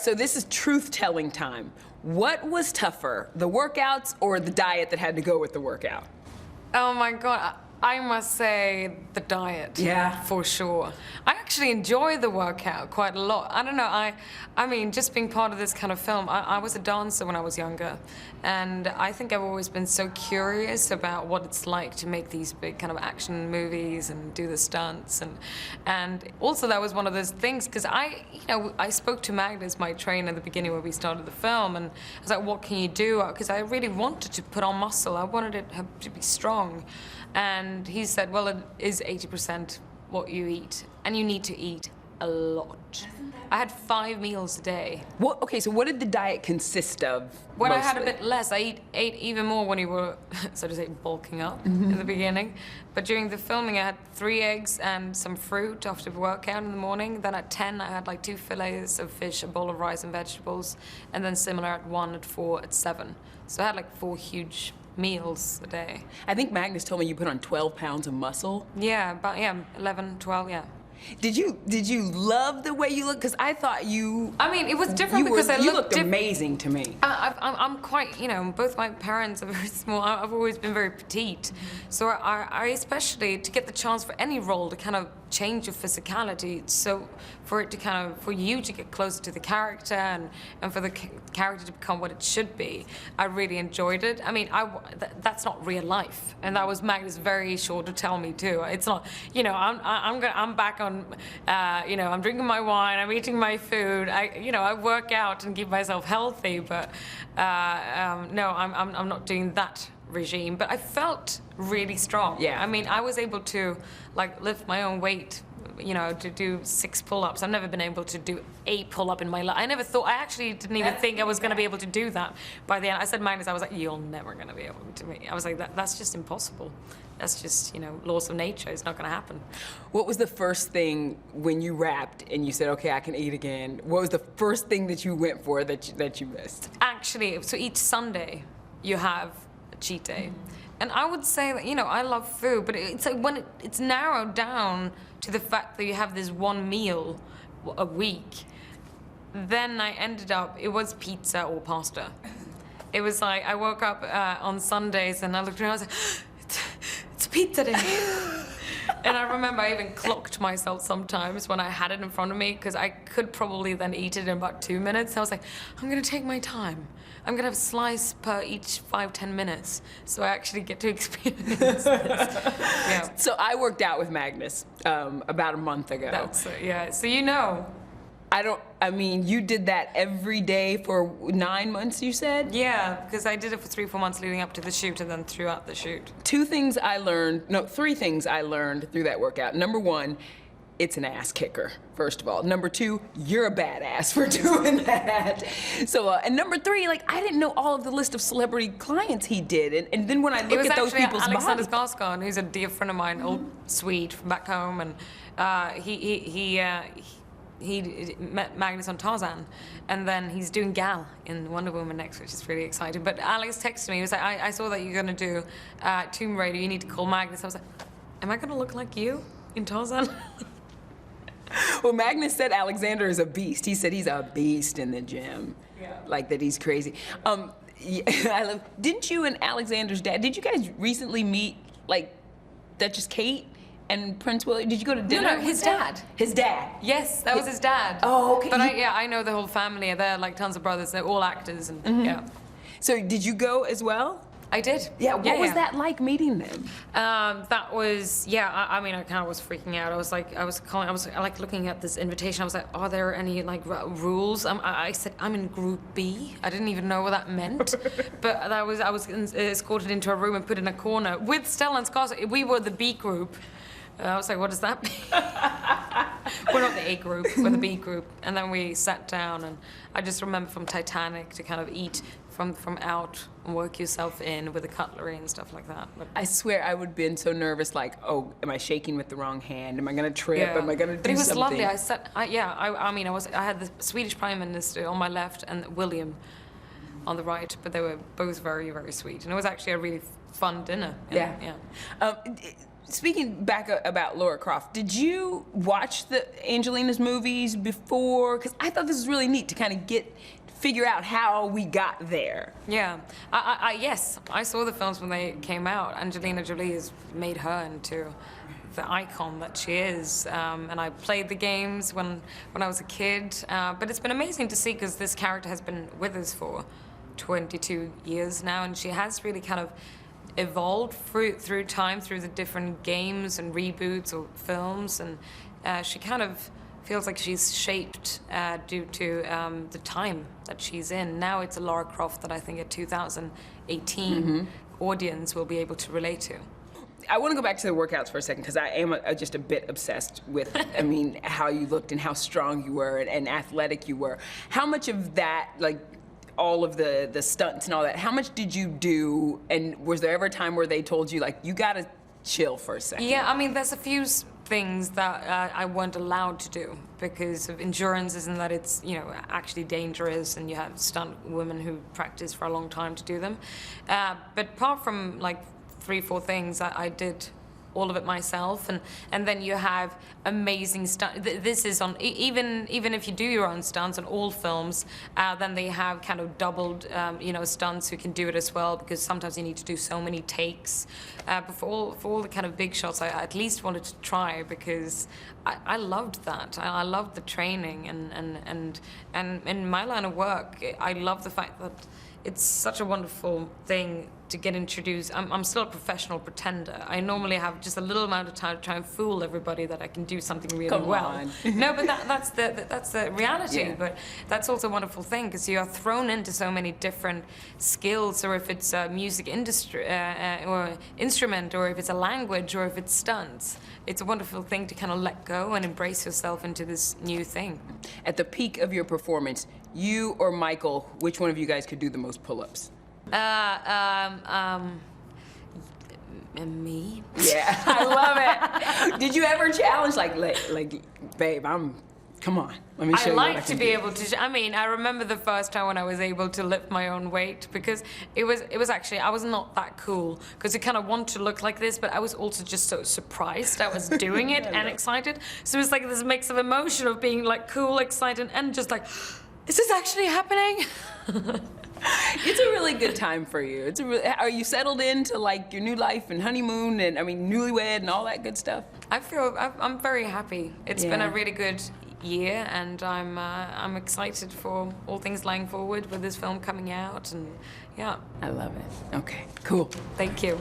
so this is truth-telling time. What was tougher, the workouts or the diet that had to go with the workout? Oh my God, I must say the diet. Yeah. For sure. I actually enjoy the workout quite a lot. I don't know, I mean, just being part of this kind of film, I was a dancer when I was younger, and I think I've always been so curious about what it's like to make these big kind of action movies and do the stunts, and also that was one of those things, because I spoke to Magnus, my trainer, at the beginning when we started the film, and I was like, what can you do? Because I really wanted to put on muscle. I wanted it to be strong. And he said, well, it is 80% what you eat, and you need to eat a lot. I had 5 meals a day. Okay, so what did the diet consist of? When mostly? I had a bit less, I ate even more when you were, so to say, bulking up in the beginning. But during the filming, I had 3 eggs and some fruit after the workout in the morning. Then at 10, I had like 2 fillets of fish, a bowl of rice and vegetables, and then similar at 1, at 4, at 7. So I had like 4 huge meals a day. I think Magnus told me you put on 12 pounds of muscle. Yeah, about 11, 12, yeah. Did you love the way you look? Because I thought you... I mean, it was different because I looked... You looked amazing to me. I'm quite, both my parents are very small. I've always been very petite. So I especially, to get the chance for any role to kind of change your physicality, so for it to kind of, for you to get closer to the character and for the character to become what it should be, I really enjoyed it. I mean, that's not real life. And that was Magnus very sure to tell me too. It's not, I'm back on, I'm drinking my wine, I'm eating my food, I work out and keep myself healthy, but no, I'm not doing that regime, but I felt really strong. Yeah. I mean, I was able to like lift my own weight, to do 6 pull-ups. I've never been able to do 8 pull-up in my life. I actually didn't even think I was going to be able to do that. By the end, I said, Magnus, I was like, you're never going to be able to. I was like, that's just impossible. That's just, laws of nature. It's not going to happen. What was the first thing when you wrapped and you said, okay, I can eat again? What was the first thing that you went for that you missed? Actually, so each Sunday you have a cheat day. And I would say that, I love food, but it's like when it's narrowed down to the fact that you have this one meal a week, then I ended up, it was pizza or pasta. It was like, I woke up on Sundays and I looked around and I was like, it's pizza day. And I remember I even clocked myself sometimes when I had it in front of me, because I could probably then eat it in about 2 minutes. I was like, I'm gonna take my time. I'm gonna have a slice per each 5-10 minutes, so I actually get to experience this. Yeah. So I worked out with Magnus about a month ago. Yeah, so I mean, you did that every day for 9 months, you said? Yeah, because I did it for 3-4 months leading up to the shoot and then throughout the shoot. 3 things I learned through that workout. Number 1, it's an ass kicker, first of all. Number 2, you're a badass for doing that. So, and number 3, I didn't know all of the list of celebrity clients he did. And then when I look at those people's bodies... Alexander Skarsgård, who's a dear friend of mine, old Swede from back home, and he met Magnus on Tarzan, and then he's doing Gal in Wonder Woman next, which is really exciting. But Alex texted me, he was like, I saw that you're gonna do Tomb Raider, you need to call Magnus. I was like, am I gonna look like you in Tarzan? Well, Magnus said Alexander is a beast. He said he's a beast in the gym. Yeah. Like that he's crazy. Didn't you and Alexander's dad, did you guys recently meet, Duchess Kate and Prince William? Did you go to dinner? No, his dad. His dad? Yes, that was his dad. Oh, okay. But I know the whole family. They're like tons of brothers. They're all actors, and yeah. So did you go as well? I did. Yeah, what was that like meeting them? That was, I mean, I kind of was freaking out. I was like looking at this invitation. I was like, are there any rules? I said, I'm in group B. I didn't even know what that meant. But I was escorted into a room and put in a corner with Stella and Skarsgård. We were the B group. I was like, what does that mean? We're not the A group, we're the B group. And then we sat down, and I just remember from Titanic to kind of eat from out and work yourself in with the cutlery and stuff like that. But I swear I would have been so nervous, oh, am I shaking with the wrong hand? Am I gonna trip? Yeah. Am I gonna do something? But it was lovely. I had the Swedish Prime Minister on my left and William on the right, but they were both very, very sweet. And it was actually a really fun dinner. Yeah. Speaking back about Lara Croft, did you watch the Angelina's movies before? Because I thought this was really neat to kind of figure out how we got there. Yeah, yes, I saw the films when they came out. Angelina Jolie has made her into the icon that she is, and I played the games when I was a kid. But it's been amazing to see because this character has been with us for 22 years now, and she has really kind of evolved through time, through the different games and reboots or films, and she kind of feels like she's shaped due to the time that she's in. Now it's a Lara Croft that I think a 2018 audience will be able to relate to. I want to go back to the workouts for a second because I am just a bit obsessed with, I mean, how you looked and how strong you were and athletic you were. How much of that, like, all of the stunts and all that, how much did you do, and was there ever a time where they told you, like, you gotta chill for a second? Yeah, I mean, there's a few things that I weren't allowed to do because of endurance, and that it's, you know, actually dangerous, and you have stunt women who practice for a long time to do them. But apart from, like, 3-4 things, I did all of it myself, and then you have amazing stunts. This is on even if you do your own stunts on all films, then they have kind of doubled you know, stunts who can do it as well, because sometimes you need to do so many takes. But for all the kind of big shots, I at least wanted to try because I loved that. I loved the training, and in my line of work, I love the fact that it's such a wonderful thing to get introduced. I'm still a professional pretender. I normally have just a little amount of time to try and fool everybody that I can do something really well. No, but that's the reality. Yeah. But that's also a wonderful thing because you are thrown into so many different skills, or if it's a music industry or instrument, or if it's a language, or if it's stunts. It's a wonderful thing to kind of let go and embrace yourself into this new thing. At the peak of your performance, you or Michael, which one of you guys could do the most pull-ups? Me? Yeah, I love it. Did you ever challenge, like, babe, come on, let me show you what I like to can be do. able to. I mean, I remember the first time when I was able to lift my own weight, because it was actually, I was not that cool, because you kind of want to look like this, but I was also just so surprised I was doing it and excited. So it was like this mix of emotion of being like cool, excited, and just like, is this actually happening? It's a really good time for you. Are you settled into, like, your new life and honeymoon and, I mean, newlywed and all that good stuff? I'm very happy. It's been Yeah. a really good year, and I'm excited for all things lying forward with this film coming out, and yeah. I love it. Okay, cool. Thank you.